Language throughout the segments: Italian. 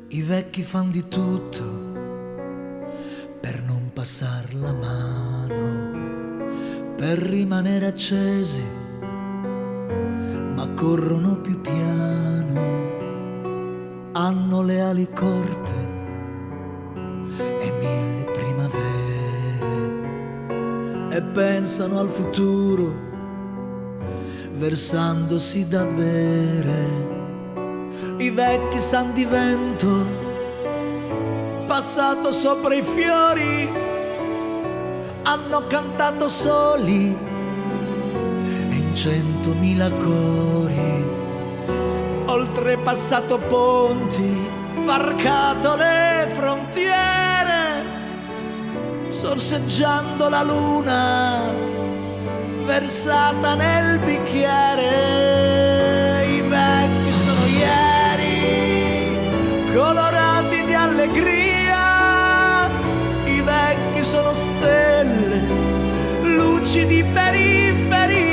I vecchi fan di tutto per non passar la mano, per rimanere accesi, ma corrono più piano. Hanno le ali corte e 1000 primavere e pensano al futuro versandosi da bere. I vecchi san di vento passato sopra i fiori, hanno cantato soli e in 100.000 cori, oltrepassato ponti, varcato le frontiere, sorseggiando la luna versata nel bicchiere. I vecchi sono ieri, colorati di allegria, i vecchi sono stelle, luci di periferia,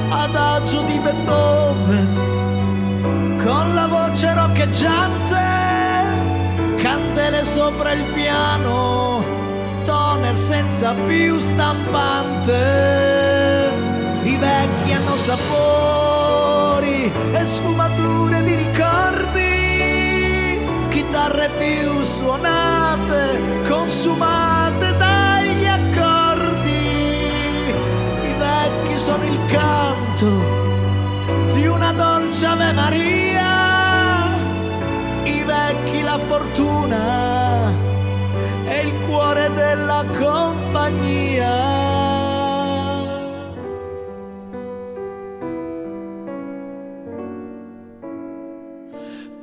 adagio di Beethoven, con la voce roccheggiante, candele sopra il piano, toner senza più stampante. I vecchi hanno sapori e sfumature di ricordi, chitarre più suonate, consumate dagli accordi. I vecchi sono il canto di una dolce Ave Maria, i vecchi la fortuna e il cuore della compagnia.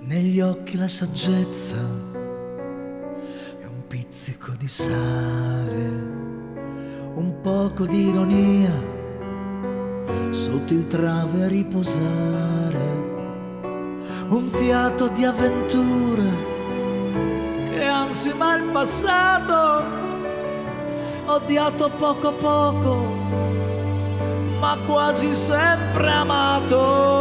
Negli occhi la saggezza e un pizzico di sale, un poco di ironia sotto il trave a riposare, un fiato di avventura che ansima il passato, odiato poco poco, ma quasi sempre amato.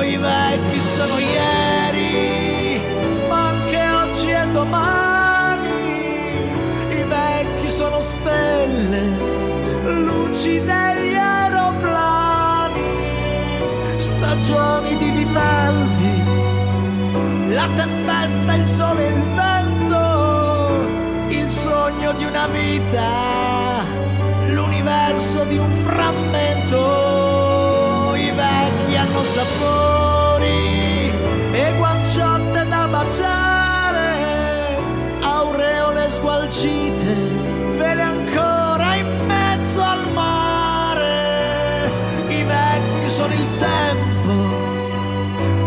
I vecchi sono ieri, ma anche oggi e domani. I vecchi sono stelle, luci degli aeroplani, stagioni di Vivaldi, la tempesta, il sole e il vento, il sogno di una vita, l'universo di un frammento. I vecchi hanno sapori e guanciotte da baciare, aureole sgualcite, vele ancora in mezzo al mare. I vecchi sono il tempo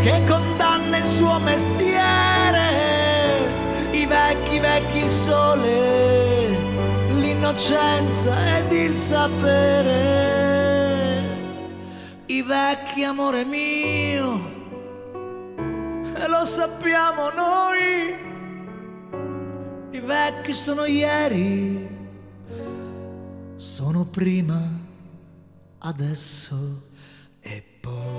che condanna il suo mestiere, i vecchi il sole, l'innocenza ed il sapere. I vecchi, amore mio, e lo sappiamo noi, i vecchi sono ieri, sono prima, adesso e poi.